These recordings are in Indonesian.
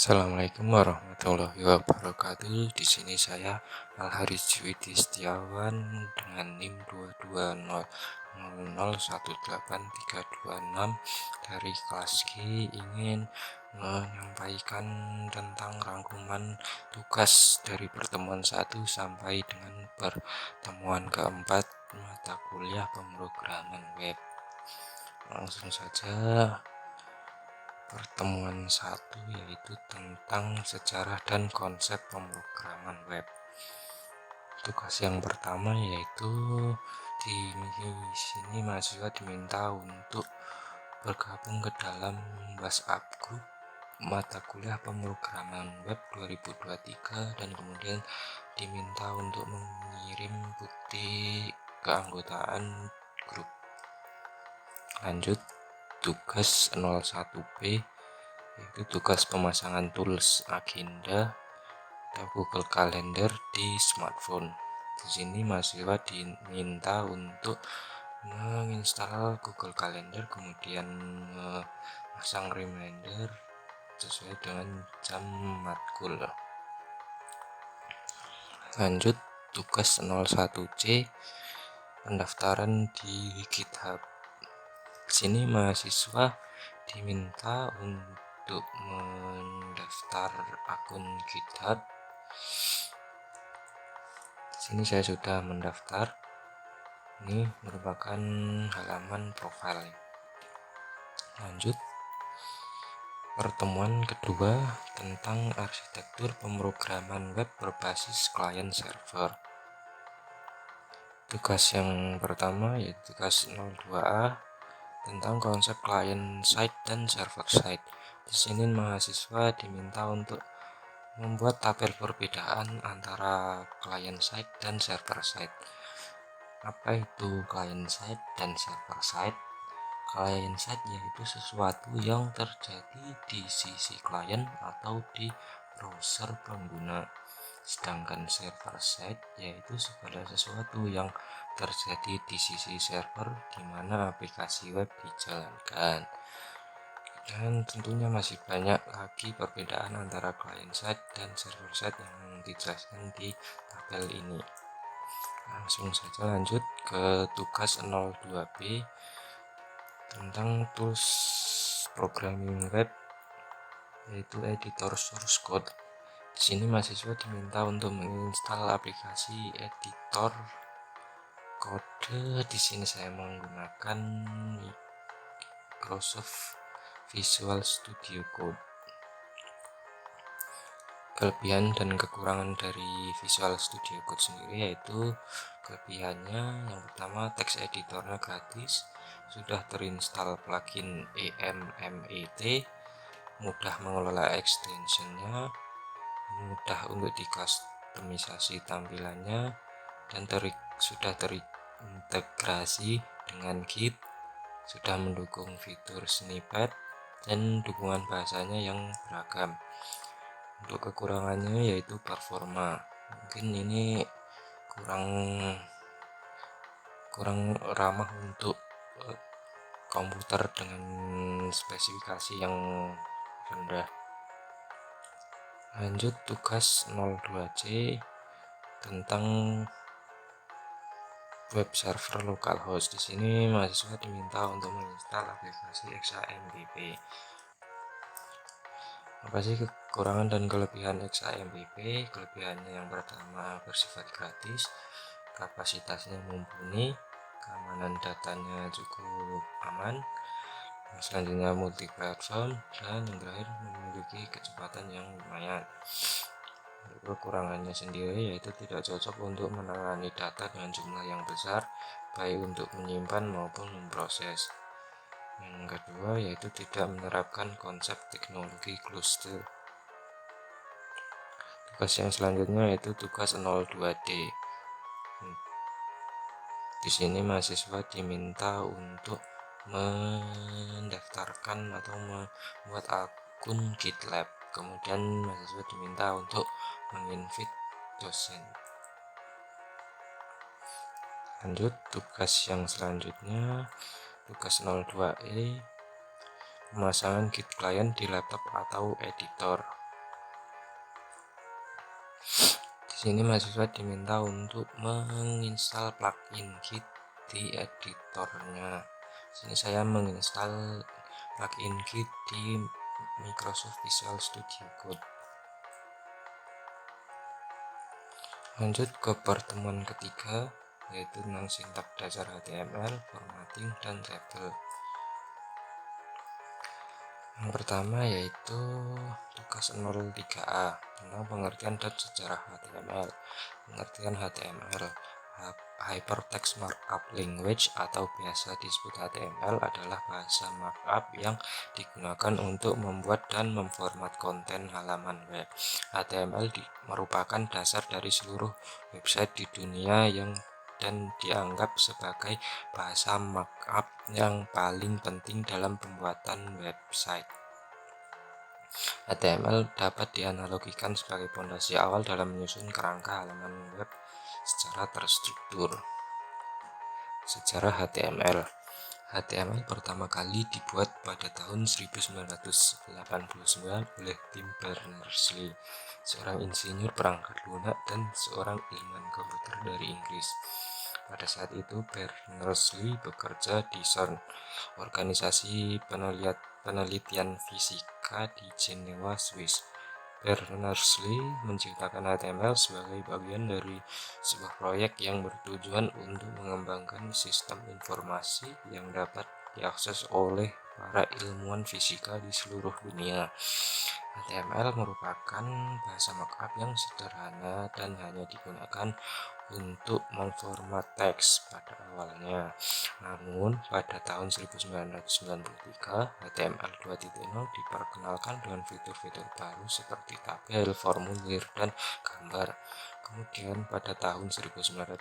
Assalamualaikum warahmatullahi wabarakatuh. Di sini saya Al-Haris Juwidi Setiawan dengan NIM 22000183226 dari kelas G ingin menyampaikan tentang rangkuman tugas dari pertemuan 1 sampai dengan pertemuan keempat mata kuliah pemrograman web. Langsung saja. Pertemuan 1 yaitu tentang sejarah dan konsep pemrograman web. Tugas yang pertama yaitu di sini mahasiswa diminta untuk bergabung ke dalam WhatsApp grup mata kuliah pemrograman web 2023 dan kemudian diminta untuk mengirim bukti keanggotaan grup. Lanjut, tugas 01B yaitu tugas pemasangan tools agenda atau Google Calendar di smartphone. Di sini mahasiswa diminta untuk menginstal Google Calendar, kemudian memasang reminder sesuai dengan jam matkul. Lanjut, tugas 01C pendaftaran di GitHub. Di sini mahasiswa diminta untuk mendaftar akun GitHub. Di sini saya sudah mendaftar. Ini merupakan halaman profil. Lanjut, pertemuan kedua tentang arsitektur pemrograman web berbasis client server. Tugas yang pertama yaitu tugas 02A tentang konsep client side dan server side. Di sini mahasiswa diminta untuk membuat tabel perbedaan antara client side dan server side. Apa itu client side dan server side? Client side yaitu sesuatu yang terjadi di sisi klien atau di browser pengguna. Sedangkan server side yaitu segala sesuatu yang terjadi di sisi server di mana aplikasi web dijalankan. Dan tentunya masih banyak lagi perbedaan antara client side dan server side yang dijelaskan di tabel ini. Langsung saja lanjut ke tugas 02B tentang tools programming web yaitu editor source code. Di sini mahasiswa diminta untuk menginstal aplikasi editor kode. Di sini saya menggunakan Microsoft Visual Studio Code. Kelebihan dan kekurangan dari Visual Studio Code sendiri yaitu kelebihannya yang pertama, text editornya gratis, sudah terinstall plugin EMMET, mudah mengelola extensionnya, mudah untuk dikustomisasi tampilannya, dan sudah terintegrasi dengan Git, sudah mendukung fitur snippet, dan dukungan bahasanya yang beragam. Untuk kekurangannya yaitu performa, mungkin ini kurang ramah untuk komputer dengan spesifikasi yang rendah. Lanjut, tugas 02C tentang web server localhost. Di sini mahasiswa diminta untuk menginstal aplikasi XAMPP. Apa sih kekurangan dan kelebihan XAMPP? Kelebihannya yang pertama bersifat gratis, kapasitasnya mumpuni, keamanan datanya cukup aman, selanjutnya multi platform, dan yang terakhir memiliki kecepatan yang lumayan. Kekurangannya sendiri yaitu tidak cocok untuk menangani data dengan jumlah yang besar, baik untuk menyimpan maupun memproses. Yang kedua yaitu tidak menerapkan konsep teknologi cluster. Tugas yang selanjutnya yaitu tugas 02D. Di sini mahasiswa diminta untuk mendaftarkan atau membuat akun GitLab. Kemudian mahasiswa diminta untuk menginvite dosen. Lanjut, tugas yang selanjutnya tugas 02E, pemasangan Git client di laptop atau editor. Sini mahasiswa diminta untuk menginstal plugin Git di editornya. Sini saya menginstal plugin Git di Microsoft Visual Studio Code. Lanjut ke pertemuan ketiga, yaitu tentang sintak dasar HTML, formatting, dan tabel. Yang pertama yaitu tugas 03A tentang pengertian dan sejarah HTML. Pengertian HTML, Hypertext Markup Language atau biasa disebut HTML, adalah bahasa markup yang digunakan untuk membuat dan memformat konten halaman web. HTML merupakan dasar dari seluruh website di dunia dan dianggap sebagai bahasa markup yang paling penting dalam pembuatan website. HTML dapat dianalogikan sebagai fondasi awal dalam menyusun kerangka halaman web secara terstruktur. Sejarah HTML. HTML pertama kali dibuat pada tahun 1989 oleh Tim Berners-Lee, seorang insinyur perangkat lunak dan seorang ilmuwan komputer dari Inggris. Pada saat itu Berners-Lee bekerja di CERN, organisasi penelitian fisika di Jenewa, Swiss. Berners-Lee menciptakan HTML sebagai bagian dari sebuah proyek yang bertujuan untuk mengembangkan sistem informasi yang dapat diakses oleh para ilmuwan fisika di seluruh dunia. HTML merupakan bahasa markup yang sederhana dan hanya digunakan untuk memformat teks pada awalnya. Namun, pada tahun 1993, HTML 2.0 diperkenalkan dengan fitur-fitur baru seperti tabel, formulir, dan gambar. Kemudian, pada tahun 1995,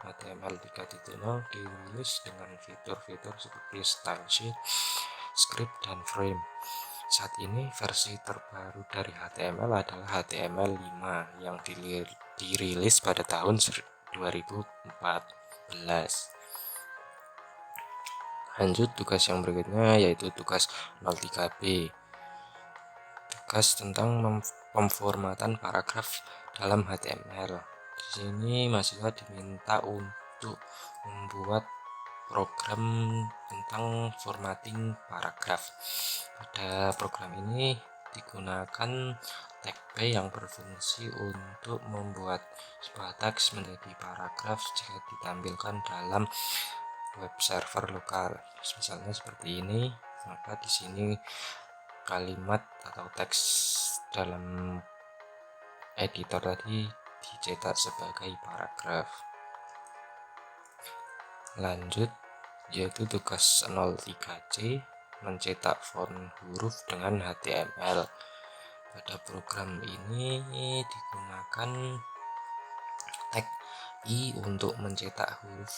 HTML 3.0 dirilis dengan fitur-fitur seperti style sheet, script, dan frame. Saat ini versi terbaru dari HTML adalah HTML5 yang dirilis pada tahun 2014. Lanjut tugas yang berikutnya yaitu tugas 03B. Tugas tentang pemformatan paragraf dalam HTML. Di sini mahasiswa diminta untuk membuat program tentang formatting paragraf. Pada program ini digunakan tag B yang berfungsi untuk membuat sebuah teks menjadi paragraf jika ditampilkan dalam web server lokal. Misalnya seperti ini, maka di sini kalimat atau teks dalam editor tadi dicetak sebagai paragraf. Lanjut yaitu tugas 03C, mencetak font huruf dengan HTML. Pada program ini digunakan tag I untuk mencetak huruf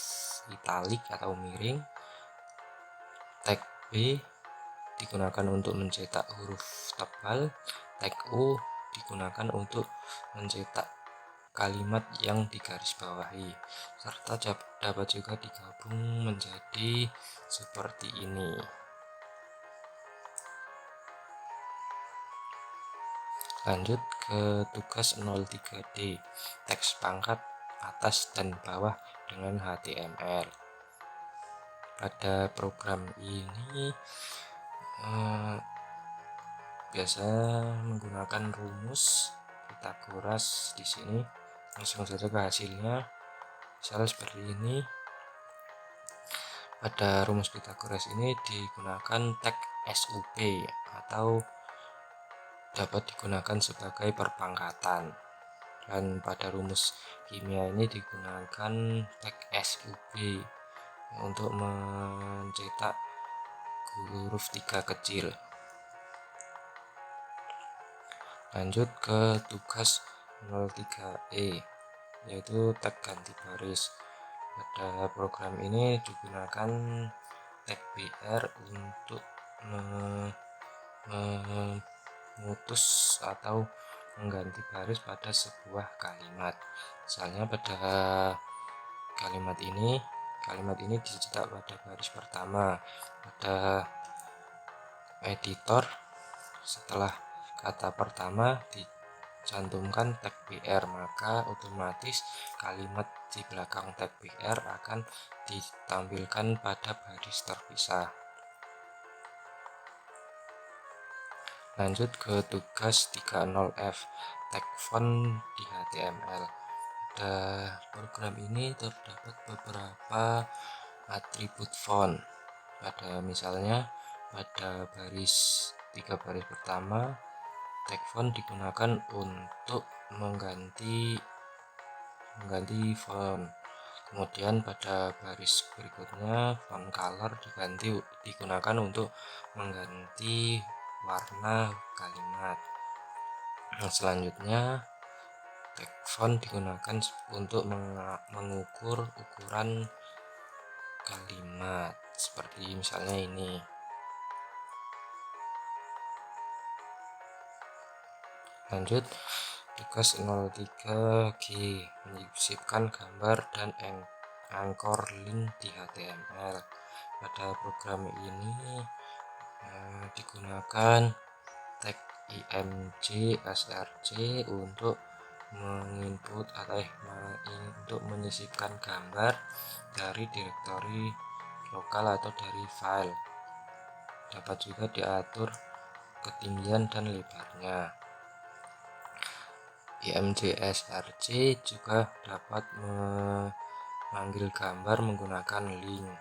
italik atau miring. Tag B digunakan untuk mencetak huruf tebal. Tag O digunakan untuk mencetak kalimat yang digarisbawahi, serta dapat juga digabung menjadi seperti ini. Lanjut ke tugas 03D, teks pangkat atas dan bawah dengan HTML. Pada program ini biasa menggunakan rumus Pythagoras. Di sini langsung saja ke hasilnya. Misalnya seperti ini. Pada rumus Pythagoras ini digunakan tag SUP atau dapat digunakan sebagai perpangkatan. Dan pada rumus kimia ini digunakan tag SUB untuk mencetak huruf 3 kecil. Lanjut ke tugas 03E, yaitu tag ganti baris. Pada program ini digunakan tag BR untuk memutus atau mengganti baris pada sebuah kalimat. Misalnya pada kalimat ini dicetak pada baris pertama. Pada editor, setelah kata pertama cantumkan tag BR, maka otomatis kalimat di belakang tag BR akan ditampilkan pada baris terpisah. Lanjut ke tugas 30F, tag font di HTML. Pada program ini terdapat beberapa atribut font. Misalnya pada baris 3 baris pertama, tag font digunakan untuk mengganti font. Kemudian pada baris berikutnya, font color digunakan untuk mengganti warna kalimat. Selanjutnya, tag font digunakan untuk mengukur ukuran kalimat, seperti misalnya ini. Lanjut, tugas 03G, menyisipkan gambar dan anchor link di HTML. Pada program ini digunakan tag img src untuk menginput atau untuk menyisipkan gambar dari direktori lokal atau dari file. Dapat juga diatur ketinggian dan lebarnya. img src juga dapat memanggil gambar menggunakan link.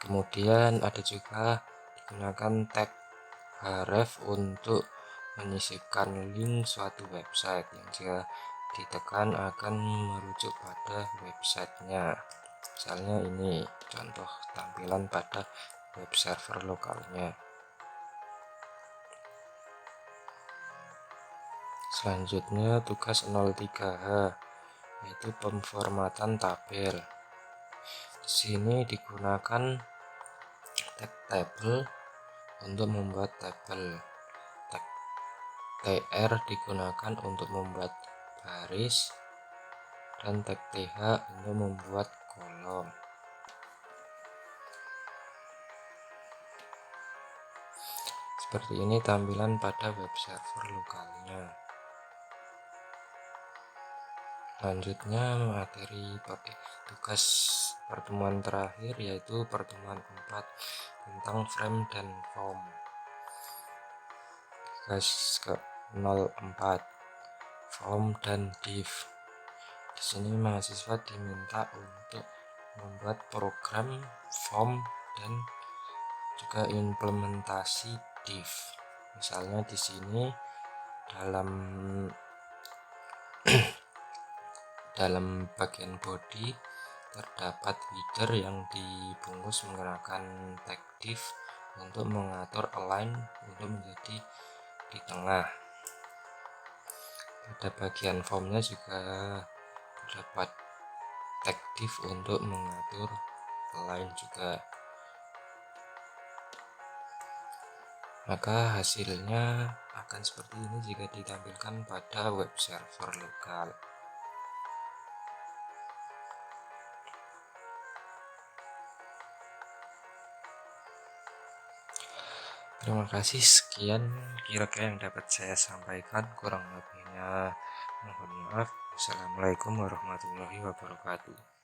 Kemudian ada juga digunakan tag href untuk menyisipkan link suatu website yang jika ditekan akan merujuk pada websitenya. Misalnya ini contoh tampilan pada web server lokalnya. Selanjutnya tugas 03H, yaitu pemformatan tabel. Di sini digunakan tag table untuk membuat tabel. Tag tr digunakan untuk membuat baris, dan tag th untuk membuat kolom. Seperti ini tampilan pada web server lokalnya. Selanjutnya materi tugas pertemuan terakhir, yaitu pertemuan 4 tentang frame dan form. Tugas ke 04, form dan div. Di sini mahasiswa diminta untuk membuat program form dan juga implementasi div. Misalnya di sini dalam bagian body terdapat header yang dibungkus menggunakan tag div untuk mengatur align untuk menjadi di tengah. Pada bagian formnya juga terdapat tag div untuk mengatur align juga. Maka hasilnya akan seperti ini jika ditampilkan pada web server lokal. Terima kasih, sekian kira-kira yang dapat saya sampaikan, kurang lebihnya mohon maaf. Wassalamualaikum warahmatullahi wabarakatuh.